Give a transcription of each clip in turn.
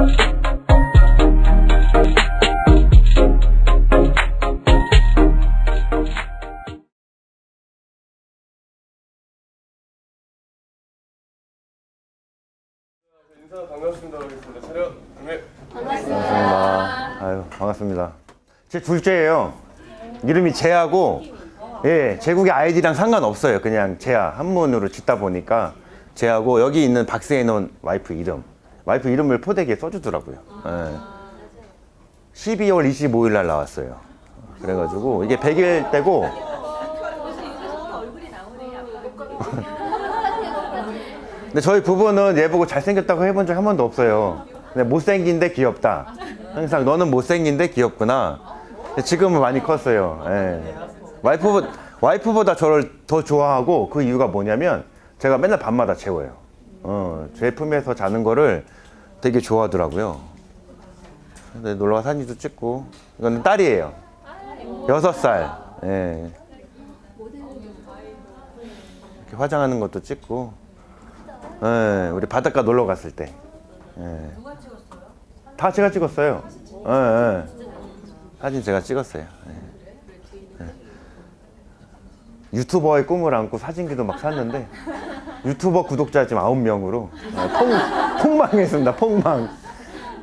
인사 반갑습니다. 하겠습니다. 차렷. 네. 반갑습니다. 아유, 반갑습니다. 제 둘째예요. 이름이 재하고, 예, 제국의 아이디랑 상관없어요. 그냥 재하 한문으로 짓다 보니까 재하고, 여기 있는 박스에 놓은 와이프 이름을 포대기에 써주더라고요. 예. 12월 25일 날 나왔어요. 그래가지고 이게 100일 때고. 근데 저희 부부는 얘 보고 잘생겼다고 해본 적 한 번도 없어요. 근데 못생긴데 귀엽다. 항상 너는 못생긴데 귀엽구나. 지금은 많이 컸어요. 예. 와이프보다 저를 더 좋아하고, 그 이유가 뭐냐면 제가 맨날 밤마다 재워요. 제 품에서 자는 거를 되게 좋아하더라고요. 근데 놀러가 사진도 찍고. 이건 딸이에요. 6살. 예. 이렇게 화장하는 것도 찍고. 예, 우리 바닷가 놀러 갔을 때. 예. 누가 찍었어요? 다 제가 찍었어요. 예, 예. 사진 제가 찍었어요. 예. 예. 유튜버의 꿈을 안고 사진기도 막 샀는데 유튜버 구독자 지금 9명으로 폭망했습니다. 폭망.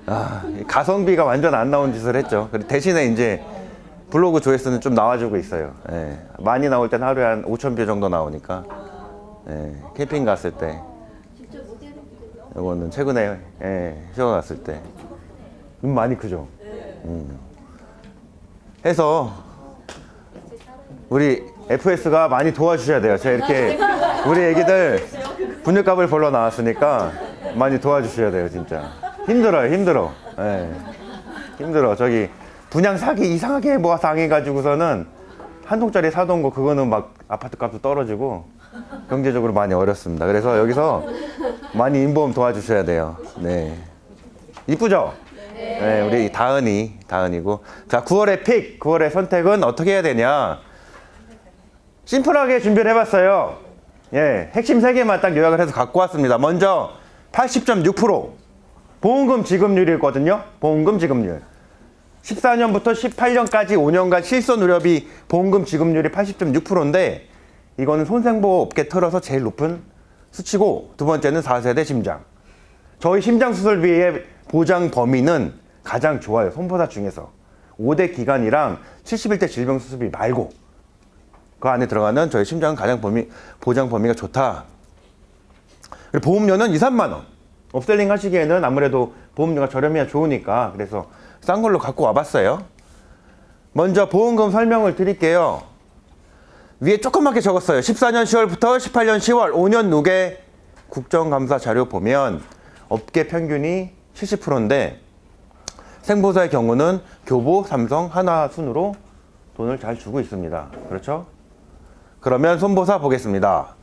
아, 가성비가 완전 안 나온 짓을 했죠. 대신에 이제 블로그 조회수는 좀 나와주고 있어요. 예. 많이 나올 땐 하루에 한 5,000뷰 정도 나오니까. 예. 캠핑 갔을 때. 이거는 최근에, 예, 휴가 갔을 때. 많이 크죠? 해서 우리 FS가 많이 도와주셔야 돼요. 제가 이렇게 우리 애기들 분유값을 벌러 나왔으니까 많이 도와주셔야 돼요. 진짜 힘들어요. 힘들어. 예. 힘들어. 저기 분양 사기 이상하게 뭐 당해가지고서는 한 동짜리 사던 거 그거는 막 아파트 값도 떨어지고 경제적으로 많이 어렵습니다. 그래서 여기서 많이 인보험 도와주셔야 돼요. 네. 이쁘죠? 네, 우리 다은이고. 자, 9월의 픽, 9월의 선택은 어떻게 해야 되냐? 심플하게 준비를 해봤어요. 예, 핵심 3개만 딱 요약을 해서 갖고 왔습니다. 먼저 80.6% 보험금 지급률이거든요. 보험금 지급률. 14년부터 18년까지 5년간 실손의료비 보험금 지급률이 80.6%인데 이거는 손생보험업계 틀어서 제일 높은 수치고, 두 번째는 4세대 심장. 저희 심장수술비의 보장 범위는 가장 좋아요. 손보사 중에서 5대 기간이랑 71대 질병수술비 말고 그 안에 들어가는 저희 심장은 가장 보장 범위가 좋다. 그리고 보험료는 2, 3만 원. 업셀링 하시기에는 아무래도 보험료가 저렴해야 좋으니까 그래서 싼 걸로 갖고 와봤어요. 먼저 보험금 설명을 드릴게요. 위에 조그맣게 적었어요. 14년 10월부터 18년 10월 5년 누계 국정감사 자료 보면 업계 평균이 70%인데 생보사의 경우는 교보, 삼성, 하나 순으로 돈을 잘 주고 있습니다. 그렇죠? 그러면 손보사 보겠습니다.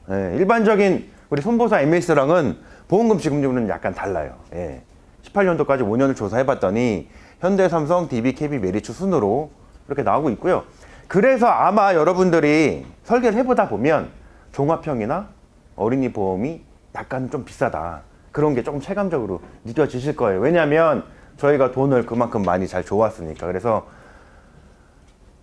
네, 일반적인 우리 손보사 MS랑은 보험금 지급률은 약간 달라요. 예. 18년도까지 5년을 조사해봤더니 현대, 삼성, DB, KB, 메리츠 순으로 이렇게 나오고 있고요. 그래서 아마 여러분들이 설계를 해보다 보면 종합형이나 어린이 보험이 약간 좀 비싸다. 그런 게 조금 체감적으로 느껴지실 거예요. 왜냐하면 저희가 돈을 그만큼 많이 잘 줘왔으니까. 그래서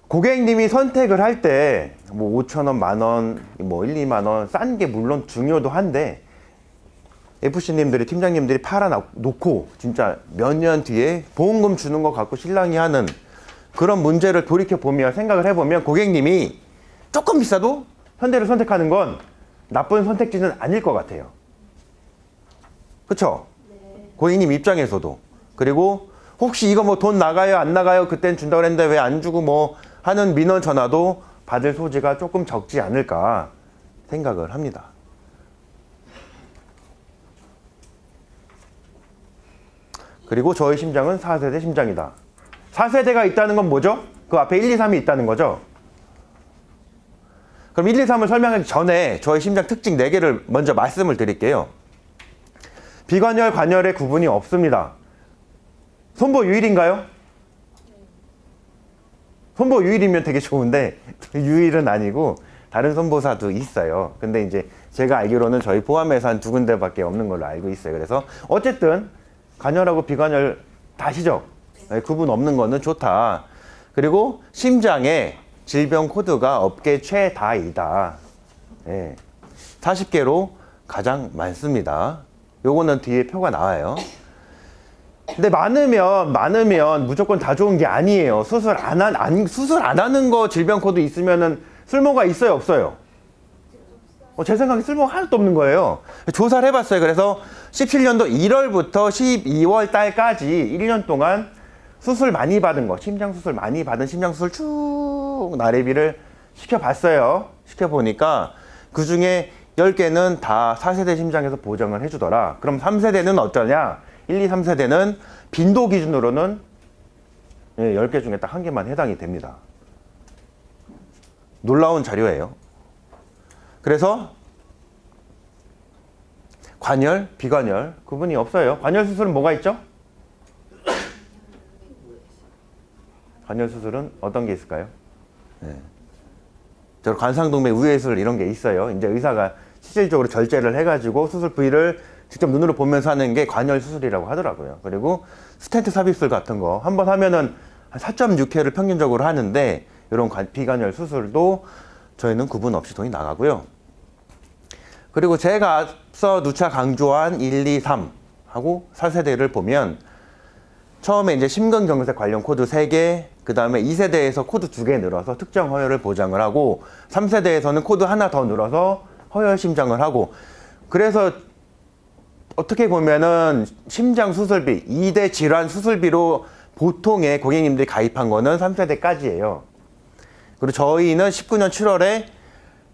고객님이 선택을 할 때 뭐 5,000원, 만원, 뭐 1, 2만 원 싼 게 물론 중요도 한데 FC님들이, 팀장님들이 팔아놓고 진짜 몇 년 뒤에 보험금 주는 거 갖고 실랑이 하는 그런 문제를 돌이켜보면 생각을 해보면 고객님이 조금 비싸도 현대를 선택하는 건 나쁜 선택지는 아닐 것 같아요. 그쵸? 네. 고객님 입장에서도. 그리고 혹시 이거 뭐 돈 나가요 안 나가요 그땐 준다고 했는데 왜 안 주고 뭐 하는 민원 전화도 받을 소지가 조금 적지 않을까 생각을 합니다. 그리고 저희 심장은 4세대 심장이다. 4세대가 있다는 건 뭐죠? 그 앞에 1, 2, 3이 있다는 거죠? 그럼 1, 2, 3을 설명하기 전에 저희 심장 특징 4개를 먼저 말씀을 드릴게요. 비관열, 관열의 구분이 없습니다. 손보 유일인가요? 손보 유일이면 되게 좋은데 유일은 아니고 다른 손보사도 있어요. 근데 이제 제가 알기로는 저희 포함해서 한 2군데밖에 없는 걸로 알고 있어요. 그래서 어쨌든 관열하고 비관열 다시죠? 네, 구분 없는 거는 좋다. 그리고 심장에 질병 코드가 업계 최다이다. 네, 40개로 가장 많습니다. 요거는 뒤에 표가 나와요. 근데 많으면 무조건 다 좋은 게 아니에요. 수술 안 하는 거 질병 코드 있으면은 쓸모가 있어요, 없어요? 제 생각에 쓸모가 하나도 없는 거예요. 조사를 해봤어요. 그래서 17년도 1월부터 12월 달까지 1년 동안 수술 많이 받은 거, 심장 수술 많이 받은 심장 수술 쭉 나래비를 시켜봤어요. 시켜보니까 그 중에 10개는 다 4세대 심장에서 보장을 해주더라. 그럼 3세대는 어떠냐? 1, 2, 3세대는 빈도 기준으로는 10개 중에 딱 1개만 해당이 됩니다. 놀라운 자료예요. 그래서 관열, 비관열 구분이 없어요. 관열 수술은 뭐가 있죠? 관열 수술은 어떤 게 있을까요? 네. 저 관상동맥 우회술 이런 게 있어요. 이제 의사가 실질적으로 절제를 해가지고 수술 부위를 직접 눈으로 보면서 하는 게 관열 수술이라고 하더라고요. 그리고 스텐트 삽입술 같은 거 한번 하면은 한 4.6회를 평균적으로 하는데 이런 비관열 수술도 저희는 구분 없이 돈이 나가고요. 그리고 제가 앞서 누차 강조한 1, 2, 3 하고 4세대를 보면 처음에 이제 심근경색 관련 코드 3개, 그 다음에 2세대에서 코드 2개 늘어서 특정 허혈을 보장을 하고 3세대에서는 코드 하나 더 늘어서 허혈 심장을 하고, 그래서 어떻게 보면은 심장 수술비, 2대 질환 수술비로 보통의 고객님들이 가입한 거는 3세대까지예요. 그리고 저희는 19년 7월에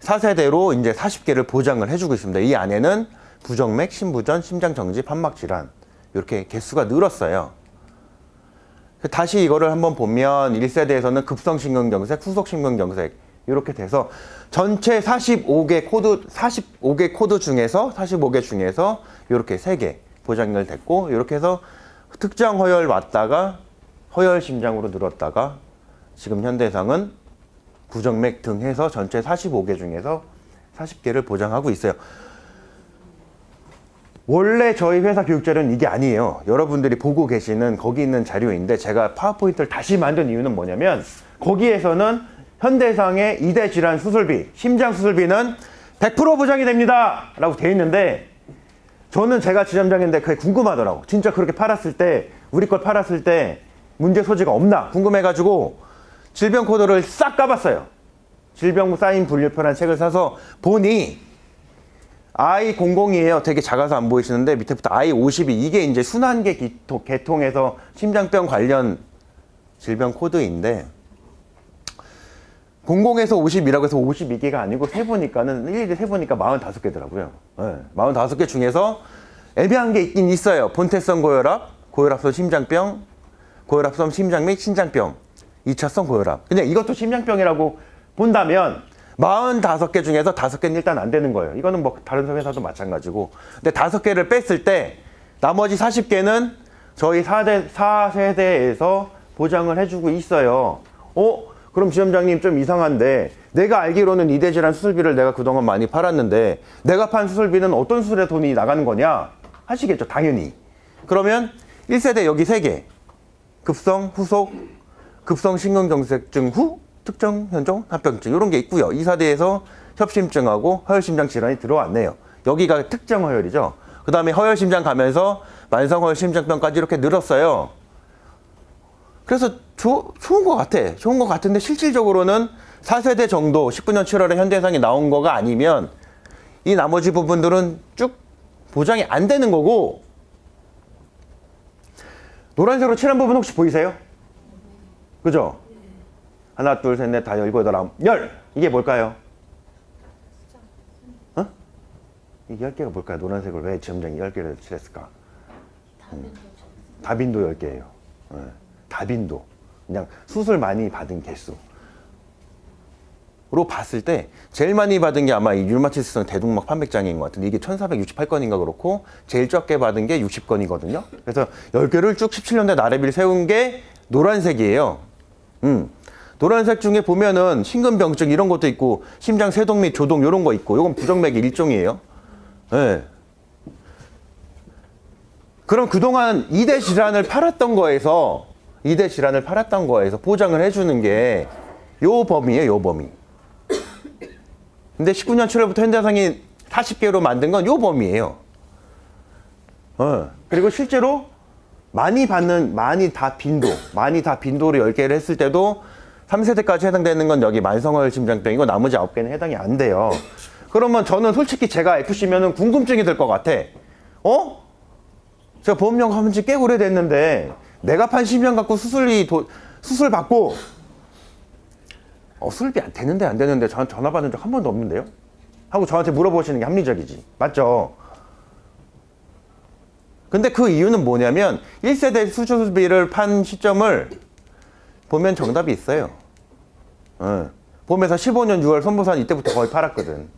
4세대로 이제 40개를 보장을 해주고 있습니다. 이 안에는 부정맥, 심부전, 심장정지, 판막질환 이렇게 개수가 늘었어요. 다시 이거를 한번 보면 1세대에서는 급성심근경색, 후속심근경색 이렇게 돼서 전체 45개 코드 중에서 45개 중에서 이렇게 3개 보장을 됐고, 이렇게 해서 특정 허혈 왔다가 허혈 심장으로 늘었다가 지금 현대상은 부정맥 등 해서 전체 45개 중에서 40개를 보장하고 있어요. 원래 저희 회사 교육자료는 이게 아니에요. 여러분들이 보고 계시는 거기 있는 자료인데 제가 파워포인트를 다시 만든 이유는 뭐냐면 거기에서는 현대상의 2대 질환 수술비, 심장 수술비는 100% 보장이 됩니다 라고 돼 있는데, 저는 제가 지점장인데 그게 궁금하더라고. 진짜 그렇게 팔았을 때, 우리 걸 팔았을 때 문제 소지가 없나 궁금해가지고 질병 코드를 싹 까봤어요. 질병 사인 분류표라는 책을 사서 보니 I00이에요. 되게 작아서 안 보이시는데 밑에부터 I52, 이게 이제 순환계 계통에서 심장병 관련 질병 코드인데 00에서 52라고 해서 52개가 아니고 세보니까는 일일이 세보니까 45개더라고요. 네, 45개 중에서 애매한 게 있긴 있어요. 본태성 고혈압, 고혈압성 심장병, 고혈압성 심장 및 신장병, 2차성 고혈압. 그냥 이것도 심장병이라고 본다면 45개 중에서 5개는 일단 안 되는 거예요. 이거는 뭐 다른 회사도 마찬가지고. 근데 5개를 뺐을 때 나머지 40개는 저희 4세대에서 보장을 해주고 있어요. 그럼 지점장님 좀 이상한데 내가 알기로는 2대 질환 수술비를 내가 그동안 많이 팔았는데 내가 판 수술비는 어떤 수술에 돈이 나가는 거냐 하시겠죠, 당연히. 그러면 1세대 여기 3개, 급성, 후속, 급성 심근경색증 후 특정 현종 합병증 이런 게 있고요. 2사대에서 협심증하고 허혈심장 질환이 들어왔네요. 여기가 특정 허혈이죠. 그 다음에 허혈심장 가면서 만성허혈심장병까지 이렇게 늘었어요. 그래서 좋은 것 같아. 좋은 것 같은데 실질적으로는 4세대 정도 19년 7월에 현대상이 나온 거가 아니면 이 나머지 부분들은 쭉 보장이 안 되는 거고, 노란색으로 칠한 부분 혹시 보이세요? 그죠? 하나, 둘, 셋, 넷, 다, 열고, 여덟, 아홉, 열! 이게 뭘까요? 이 10개가 뭘까요? 노란색을 왜 지점장이 10개를 칠했을까? 다빈도 10개예요. 네. 다빈도. 그냥 수술 많이 받은 개수로 봤을 때 제일 많이 받은 게 아마 이 류마티스성 대동맥 판맥장애인 것 같은데 이게 1468건인가 그렇고 제일 적게 받은 게 60건이거든요. 그래서 10개를 쭉 17년대 나래비를 세운 게 노란색이에요. 노란색 중에 보면은 심근병증 이런 것도 있고 심장 세동 및 조동 이런 거 있고 이건 부정맥의 일종이에요. 네. 그럼 그동안 2대 질환을 팔았던 거에서 보장을 해주는 게 요 범위예요, 요 범위. 근데 19년 7월부터 현대상이 40개로 만든 건 요 범위예요. 그리고 실제로 많이 다 빈도로 10개를 했을 때도 3세대까지 해당되는 건 여기 만성어혈 심장병이고 나머지 9개는 해당이 안 돼요. 그러면 저는 솔직히 제가 FC면은 궁금증이 들 것 같아. 제가 보험료 가면 지 꽤 오래됐는데 내가 판 심장 갖고 수술 받고 수술비 안 되는데 저한테 전화 받은 적 한 번도 없는데요? 하고 저한테 물어보시는 게 합리적이지. 맞죠? 근데 그 이유는 뭐냐면 1세대 수술비를 판 시점을 보면 정답이 있어요. 보면서 15년 6월 손보산 이때부터 거의 팔았거든.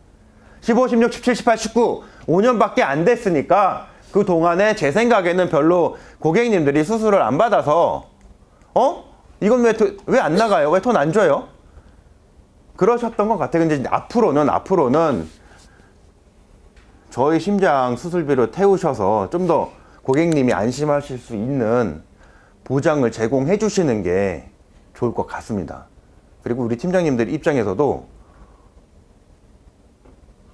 15, 16, 17, 18, 19 5년밖에 안 됐으니까 그 동안에 제 생각에는 별로 고객님들이 수술을 안 받아서 이건 왜 안 나가요? 왜 돈 안 줘요? 그러셨던 것 같아요. 근데 앞으로는 저희 심장 수술비로 태우셔서 좀 더 고객님이 안심하실 수 있는 보장을 제공해 주시는 게 좋을 것 같습니다. 그리고 우리 팀장님들 입장에서도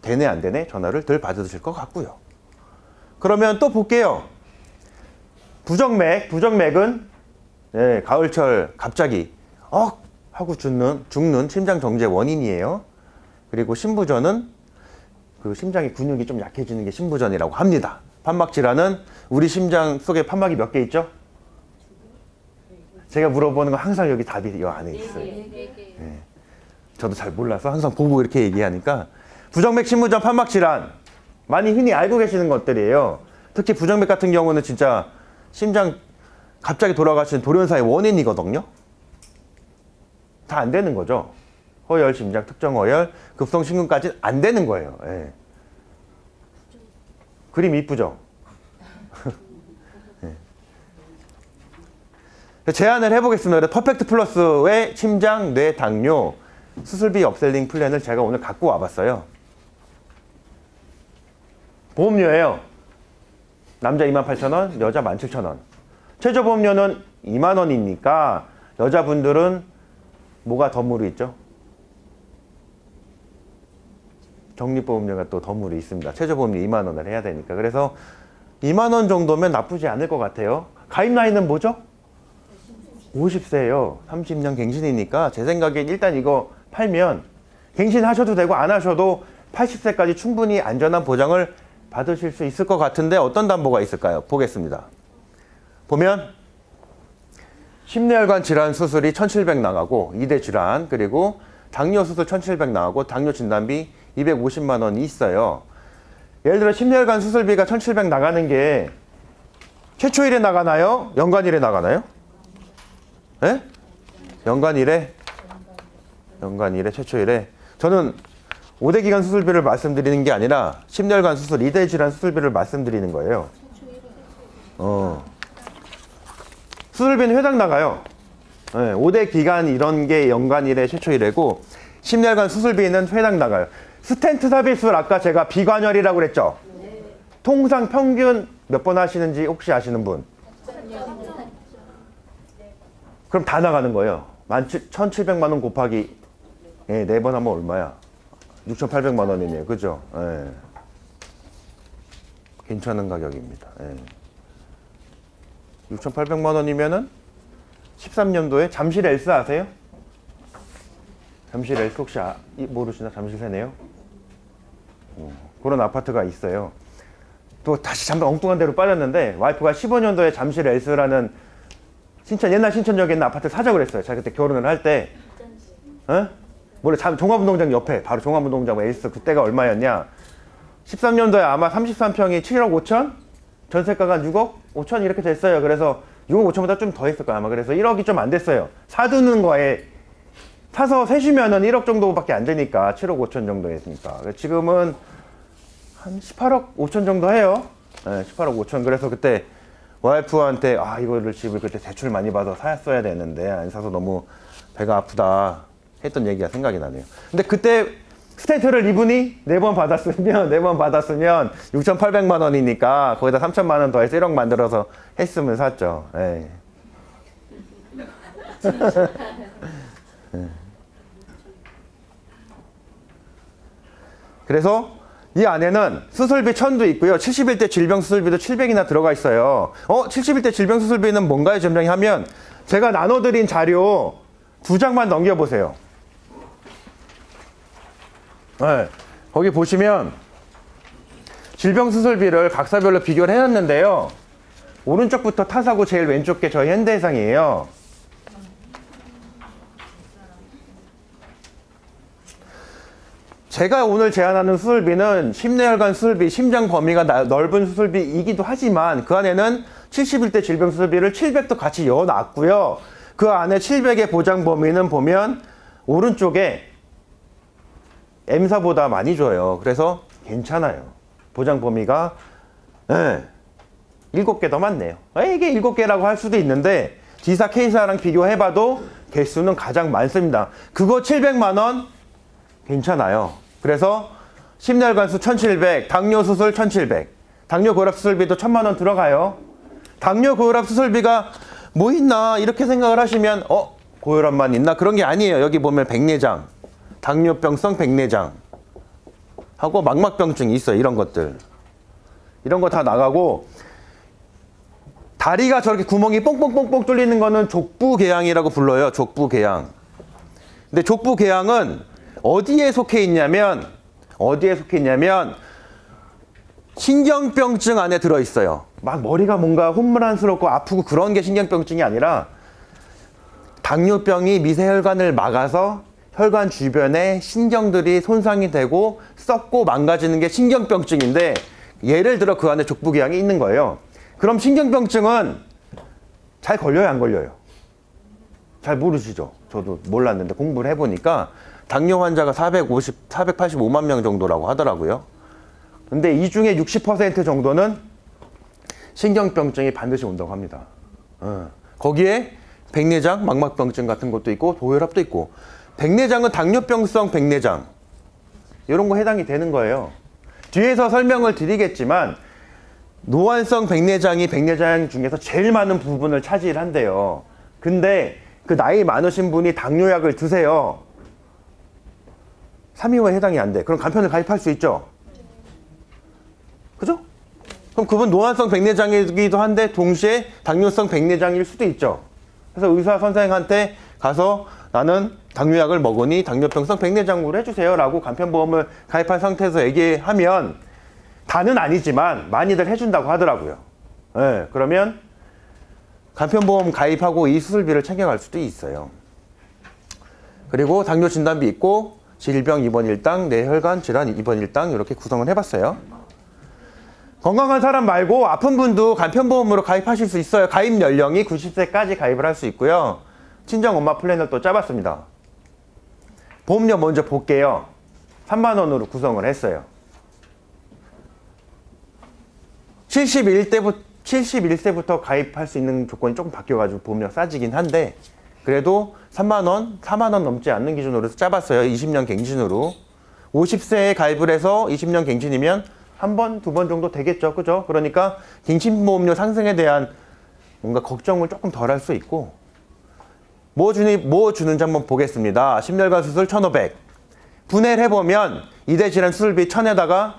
되네 안 되네 전화를 덜 받으실 것 같고요. 그러면 또 볼게요. 부정맥은 가을철 갑자기 하고 죽는 심장 정제 원인이에요. 그리고 심부전은 그 심장의 근육이 좀 약해지는 게 심부전이라고 합니다. 판막 질환은 우리 심장 속에 판막이 몇 개 있죠? 제가 물어보는 건 항상 여기 답이 이 안에 있어요. 네. 저도 잘 몰라서 항상 보고 이렇게 얘기하니까 부정맥, 심부전, 판막 질환 많이 흔히 알고 계시는 것들이에요. 특히 부정맥 같은 경우는 진짜 심장 갑자기 돌아가신 돌연사의 원인이거든요. 다 안 되는 거죠. 허혈, 심장, 특정 허혈, 급성 심근까지는 안 되는 거예요. 예. 그림 이쁘죠? 예. 제안을 해보겠습니다. 퍼펙트 플러스의 심장, 뇌, 당뇨 수술비 업셀링 플랜을 제가 오늘 갖고 와봤어요. 보험료예요. 남자 28,000원, 여자 17,000원. 최저 보험료는 20,000원이니까 여자분들은 뭐가 덤으로 있죠? 적립보험료가 또 덤으로 있습니다. 최저 보험료 20,000원을 해야 되니까. 그래서 20,000원 정도면 나쁘지 않을 것 같아요. 가입 나이는 뭐죠? 50세예요. 30년 갱신이니까 제 생각엔 일단 이거 팔면 갱신하셔도 되고 안 하셔도 80세까지 충분히 안전한 보장을 받으실 수 있을 것 같은데 어떤 담보가 있을까요? 보겠습니다. 보면 심뇌혈관 질환 수술이 1,700 나가고 2대 질환 그리고 당뇨 수술 1,700 나가고 당뇨 진단비 250만 원이 있어요. 예를 들어 심뇌혈관 수술비가 1,700 나가는 게 최초일에 나가나요? 연간일에 나가나요? 예? 연간일에 최초일에 저는 5대 기간 수술비를 말씀드리는 게 아니라 심뇌혈관 수술 2대 질환 수술비를 말씀드리는 거예요. 수술비는 회당 나가요. 네, 5대 기간 이런 게 연간일에 최초일이고 심뇌혈관 수술비는 회당 나가요. 스텐트 삽입술 아까 제가 비관혈이라고 그랬죠? 네. 통상 평균 몇 번 하시는지 혹시 아시는 분? 그럼 다 나가는 거예요. 1,700만 원 곱하기 4번 하면 얼마야? 6,800만 원이네요. 그죠? 네. 괜찮은 가격입니다. 6,800만 원이면은 13년도에 잠실 엘스 아세요? 잠실 엘스 혹시 모르시나? 잠실 세네요? 그런 아파트가 있어요. 또 다시 잠깐 엉뚱한 데로 빠졌는데 와이프가 15년도에 잠실 엘스라는 옛날 신천역에 있는 아파트 사자고 그랬어요. 제가 그때 결혼을 할 때 종합운동장 옆에 바로 종합운동장 엘스 그때가 얼마였냐 13년도에 아마 33평이 7억 5천 전세가가 6억 5천 이렇게 됐어요. 그래서 6억 5천보다 좀 더 했을 거야 아마. 그래서 1억이 좀 안 됐어요. 사두는 거에 사서 세시면은 1억 정도밖에 안 되니까 7억 5천 정도 했으니까 지금은 한 18억 5천 정도 해요. 18억 5천. 그래서 그때 와이프한테 이거를 집을 그때 대출 많이 받아 샀어야 되는데 안 사서 너무 배가 아프다 했던 얘기가 생각이 나네요. 근데 그때 스텐트를 이분이 4번 받았으면 6,800만 원이니까 거기다 3천만 원 더해서 1억 만들어서 했으면 샀죠. 예. 그래서 이 안에는 수술비 1,000도 있고요. 71대 질병 수술비도 700이나 들어가 있어요. 71대 질병 수술비는 뭔가요, 점장이 하면 제가 나눠드린 자료 2장만 넘겨보세요. 네, 거기 보시면 질병 수술비를 각사별로 비교를 해놨는데요. 오른쪽부터 타사고 제일 왼쪽 게 저희 현대해상이에요. 제가 오늘 제안하는 수술비는 심내혈관 수술비, 심장 범위가 넓은 수술비이기도 하지만 그 안에는 71대 질병 수술비를 700도 같이 넣어놨고요. 그 안에 700의 보장 범위는 보면 오른쪽에 M사보다 많이 줘요. 그래서 괜찮아요. 보장 범위가 7개 더 많네요. 이게 7개라고 할 수도 있는데 D사, K사랑 비교해봐도 개수는 가장 많습니다. 그거 700만 원 괜찮아요. 그래서 심혈관수 1,700, 당뇨 수술 1,700, 당뇨 고혈압 수술비도 1,000만 원 들어가요. 당뇨 고혈압 수술비가 뭐 있나 이렇게 생각을 하시면 고혈압만 있나? 그런 게 아니에요. 여기 보면 백내장, 당뇨병성 백내장 하고 망막병증이 있어요. 이런 것들. 이런 거 다 나가고 다리가 저렇게 구멍이 뽕뽕뽕뽕 뚫리는 거는 족부궤양이라고 불러요. 족부궤양. 근데 족부궤양은 어디에 속해 있냐면 신경병증 안에 들어있어요. 막 머리가 뭔가 혼란스럽고 아프고 그런 게 신경병증이 아니라 당뇨병이 미세혈관을 막아서 혈관 주변에 신경들이 손상이 되고 썩고 망가지는 게 신경병증인데 예를 들어 그 안에 족부궤양이 있는 거예요. 그럼 신경병증은 잘 걸려요, 안 걸려요? 잘 모르시죠? 저도 몰랐는데 공부를 해보니까 당뇨 환자가 485만 명 정도라고 하더라고요. 근데 이 중에 60% 정도는 신경병증이 반드시 온다고 합니다. 거기에 백내장, 망막병증 같은 것도 있고 고혈압도 있고 백내장은 당뇨병성 백내장 이런 거 해당이 되는 거예요. 뒤에서 설명을 드리겠지만 노안성 백내장이 백내장 중에서 제일 많은 부분을 차지한대요. 근데 그 나이 많으신 분이 당뇨약을 드세요. 3일 후에 해당이 안 돼. 그럼 간편을 가입할 수 있죠? 그죠? 그럼 그분 노안성 백내장이기도 한데 동시에 당뇨성 백내장일 수도 있죠. 그래서 의사 선생한테 가서 나는 당뇨약을 먹으니 당뇨병성 백내장으로 해주세요 라고 간편보험을 가입한 상태에서 얘기하면 다는 아니지만 많이들 해준다고 하더라고요. 네, 그러면 간편보험 가입하고 이 수술비를 챙겨갈 수도 있어요. 그리고 당뇨 진단비 있고 질병 입원 일당, 뇌혈관 질환 입원 일당 이렇게 구성을 해봤어요. 건강한 사람 말고 아픈 분도 간편보험으로 가입하실 수 있어요. 가입 연령이 90세까지 가입을 할 수 있고요. 친정엄마 플랜을 또 짜봤습니다. 보험료 먼저 볼게요. 3만 원으로 구성을 했어요. 71세부터 가입할 수 있는 조건이 조금 바뀌어가지고 보험료 싸지긴 한데 그래도 3만 원, 4만 원 넘지 않는 기준으로 짜봤어요. 20년 갱신으로. 50세에 가입을 해서 20년 갱신이면 한 번, 두 번 정도 되겠죠. 그죠? 그러니까 갱신보험료 상승에 대한 뭔가 걱정을 조금 덜 할 수 있고 뭐 주는지 한번 보겠습니다. 심혈관 수술 1,500. 분해를 해보면 2대 질환 수술비 1,000에다가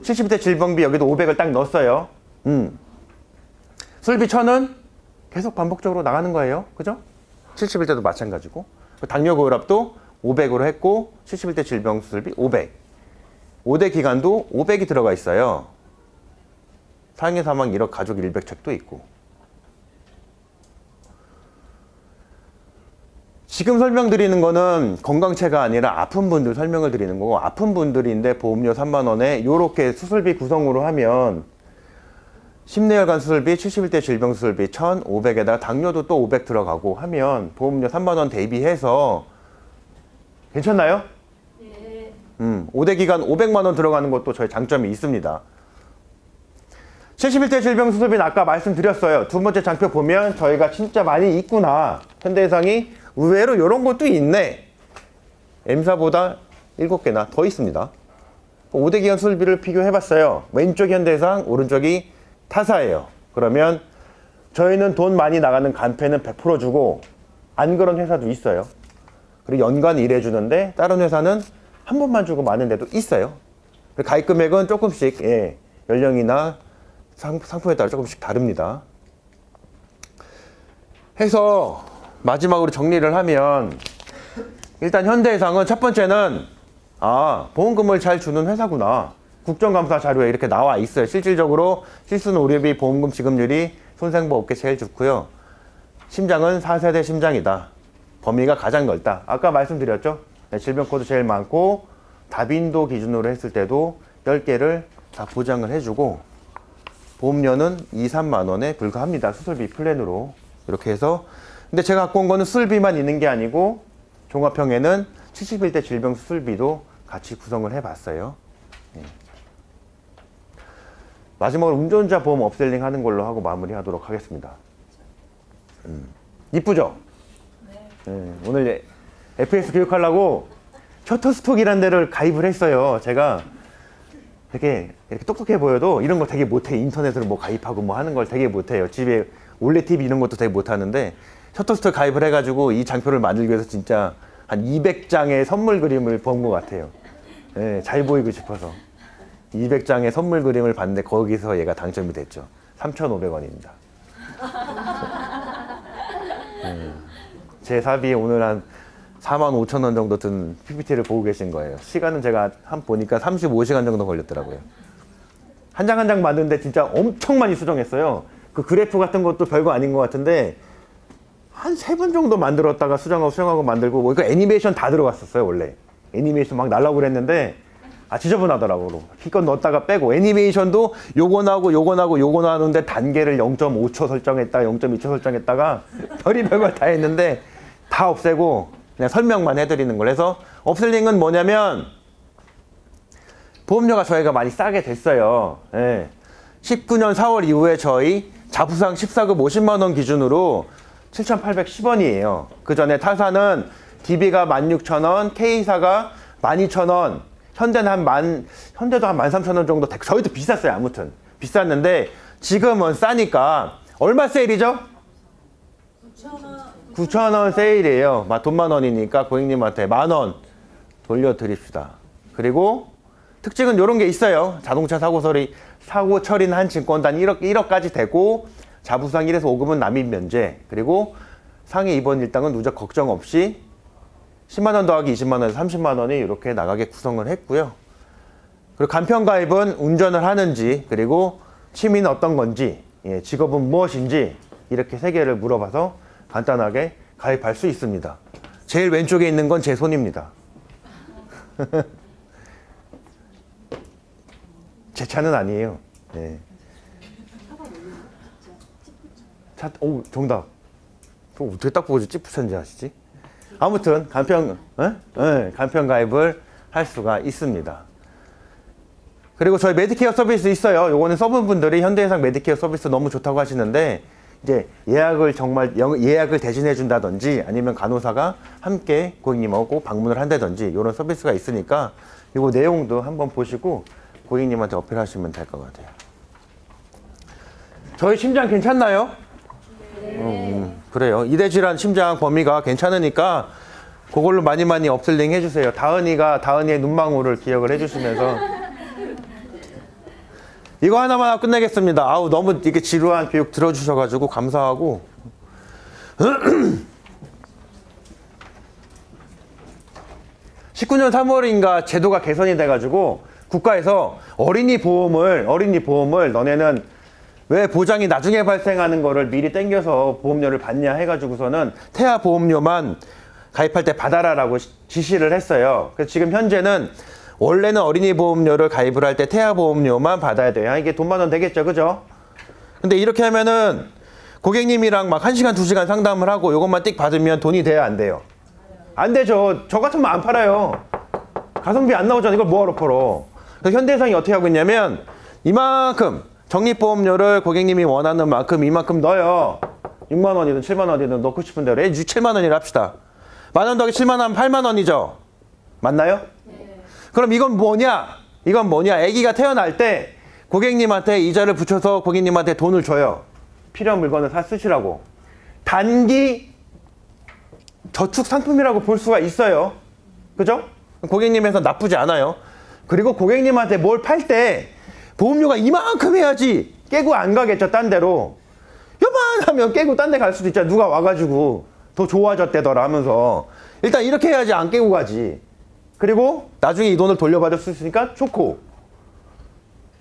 70대 질병비 여기도 500을 딱 넣었어요. 수술비 1,000은 계속 반복적으로 나가는 거예요. 그죠? 71대도 마찬가지고. 당뇨 고혈압도 500으로 했고 71대 질병 수술비 500. 5대 기간도 500이 들어가 있어요. 상해 사망 1억 가족 100책도 있고. 지금 설명드리는 거는 건강체가 아니라 아픈 분들 설명을 드리는 거고 아픈 분들인데 보험료 3만 원에 이렇게 수술비 구성으로 하면 심내혈관 수술비, 71대 질병 수술비 1,500에다가 당뇨도 또 500 들어가고 하면 보험료 3만 원 대비해서 괜찮나요? 네. 5대 기간 500만 원 들어가는 것도 저희 장점이 있습니다. 71대 질병 수술비는 아까 말씀드렸어요. 두 번째 장표 보면 저희가 진짜 많이 있구나. 현대해상이 의외로 이런 것도 있네. M사보다 7개나 더 있습니다. 5대 기관 수술비를 비교해봤어요. 왼쪽 현대해상, 오른쪽이 타사예요. 그러면 저희는 돈 많이 나가는 간편은 100% 주고 안 그런 회사도 있어요. 그리고 연간 일해주는데 다른 회사는 한 번만 주고 마는 데도 있어요. 가입 금액은 조금씩 연령이나 상품에 따라 조금씩 다릅니다. 해서 마지막으로 정리를 하면 일단 현대해상은 첫 번째는 보험금을 잘 주는 회사구나. 국정감사 자료에 이렇게 나와 있어요. 실질적으로 실손 의료비 보험금 지급률이 손생보험업계 제일 좋고요. 심장은 4세대 심장이다. 범위가 가장 넓다. 아까 말씀드렸죠? 질병 코드 제일 많고 다빈도 기준으로 했을 때도 10개를 다 보장을 해주고 보험료는 2, 3만 원에 불과합니다. 수술비 플랜으로. 이렇게 해서 근데 제가 갖고 온 거는 수술비만 있는 게 아니고 종합형에는 71대 질병 수술비도 같이 구성을 해봤어요. 마지막으로 운전자 보험 업셀링 하는 걸로 하고 마무리하도록 하겠습니다. 이쁘죠? 네. 오늘 FS 교육하려고 셔터스톡이라는 데를 가입을 했어요. 제가 되게 이렇게 똑똑해 보여도 이런 거 되게 못해. 인터넷으로 뭐 가입하고 뭐 하는 걸 되게 못해요. 집에 올레 TV 이런 것도 되게 못하는데 셔터스톡 가입을 해가지고 이 장표를 만들기 위해서 진짜 한 200장의 선물 그림을 본 것 같아요. 네, 잘 보이고 싶어서 200장의 선물 그림을 봤는데 거기서 얘가 당첨이 됐죠. 3,500원입니다. 제 사비에 오늘 한 45,000원 정도 든 PPT를 보고 계신 거예요. 시간은 제가 보니까 35시간 정도 걸렸더라고요. 한 장 한 장 만드는데 진짜 엄청 많이 수정했어요. 그 그래프 같은 것도 별거 아닌 것 같은데 한 3번 정도 만들었다가 수정하고 만들고 이거 애니메이션 다 들어갔었어요. 원래 애니메이션 막 날라고 그랬는데 지저분하더라고. 기껏 넣었다가 빼고 애니메이션도 요거 나오는데 단계를 0.5초 설정했다 0.2초 설정했다가 별의별 걸 다 했는데 다 없애고 그냥 설명만 해드리는 걸 해서 업셀링은 뭐냐면 보험료가 저희가 많이 싸게 됐어요. 19년 4월 이후에 저희 자부상 14급 50만 원 기준으로 7,810원이에요. 그 전에 타사는 DB가 16,000원, K사가 12,000원, 현대도 한 13,000원 정도 되고 저희도 비쌌어요. 아무튼 비쌌는데 지금은 싸니까 얼마 세일이죠? 9,000원 세일이에요. 돈만 원이니까 고객님한테 10,000원 돌려드립시다. 그리고 특징은 이런 게 있어요. 자동차 사고 처리는 한 증권단 1억까지 되고 자부상 1에서 5급은 납입 면제, 그리고 상해 입원 일당은 누적 걱정 없이 10만 원 더하기 20만 원에서 30만 원이 이렇게 나가게 구성을 했고요. 그리고 간편 가입은 운전을 하는지, 그리고 취미는 어떤 건지, 직업은 무엇인지 이렇게 3개를 물어봐서 간단하게 가입할 수 있습니다. 제일 왼쪽에 있는 건 제 손입니다. 제 차는 아니에요. 정답. 어떻게 딱 보고 찌푸천지 하시지? 아무튼 간편 가입을 할 수가 있습니다. 그리고 저희 메디케어 서비스 있어요. 요거는 서브분들이 현대해상 메디케어 서비스 너무 좋다고 하시는데 이제 예약을 대신해 준다든지 아니면 간호사가 함께 고객님하고 방문을 한다든지 이런 서비스가 있으니까 이거 내용도 한번 보시고 고객님한테 어필하시면 될 것 같아요. 저희 심장 괜찮나요? 그래요. 이대질환 심장 범위가 괜찮으니까 그걸로 많이 업셀링 해주세요. 다은이의 눈망울을 기억을 해주시면서 이거 하나만 하고 끝내겠습니다. 너무 이렇게 지루한 교육 들어주셔가지고 감사하고 19년 3월인가 제도가 개선이 돼가지고 국가에서 어린이 보험을 너네는 왜 보장이 나중에 발생하는 거를 미리 땡겨서 보험료를 받냐 해가지고서는 태아 보험료만 가입할 때 받아라라고 지시를 했어요. 그래서 지금 현재는 원래는 어린이 보험료를 가입을 할 때 태아 보험료만 받아야 돼요. 이게 돈 10,000원 되겠죠, 그죠? 근데 이렇게 하면은 고객님이랑 막 1시간, 2시간 상담을 하고 이것만 띡 받으면 돈이 돼야 안 돼요? 안 되죠. 저 같으면 안 팔아요. 가성비 안 나오잖아. 이걸 뭐하러 팔어? 그래서 현대해상이 어떻게 하고 있냐면 이만큼 적립보험료를 고객님이 원하는 만큼 이만큼 넣어요. 6만 원이든 7만 원이든 넣고 싶은 대로 7만 원이라 합시다. 만원 더하기 7만 원 하면 8만 원이죠. 맞나요? 네. 그럼 이건 뭐냐? 이건 뭐냐? 아기가 태어날 때 고객님한테 이자를 붙여서 고객님한테 돈을 줘요. 필요한 물건을 사 쓰시라고. 단기 저축 상품이라고 볼 수가 있어요. 그죠? 고객님에서 나쁘지 않아요. 그리고 고객님한테 뭘 팔 때 보험료가 이만큼 해야지 깨고 안 가겠죠, 딴 데로. 요만하면 깨고 딴 데 갈 수도 있잖아. 누가 와가지고 더 좋아졌대더라 하면서. 일단 이렇게 해야지 안 깨고 가지. 그리고 나중에 이 돈을 돌려받을 수 있으니까 좋고.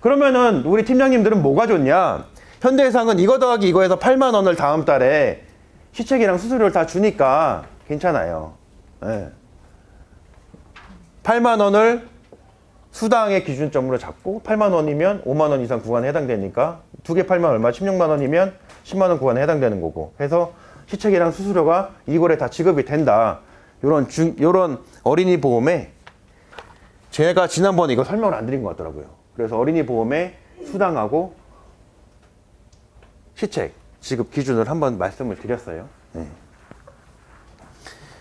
그러면은 우리 팀장님들은 뭐가 좋냐? 현대해상은 이거 더하기 이거에서 8만 원을 다음 달에 시책이랑 수수료를 다 주니까 괜찮아요. 네. 8만 원을 수당의 기준점으로 잡고 8만 원이면 5만 원 이상 구간에 해당되니까 두 개 8만 얼마? 16만 원이면 10만 원 구간에 해당되는 거고 해서 시책이랑 수수료가 2월에 다 지급이 된다. 요런 어린이 보험에 제가 지난번에 이거 설명을 안 드린 것 같더라고요. 그래서 어린이 보험에 수당하고 시책 지급 기준을 한번 말씀을 드렸어요. 네.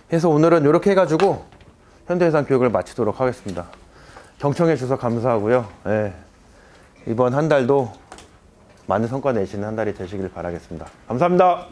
그래서 오늘은 이렇게 해가지고 현대해상 교육을 마치도록 하겠습니다. 경청해 주셔서 감사하고요. 네. 이번 한 달도 많은 성과 내시는 한 달이 되시길 바라겠습니다. 감사합니다.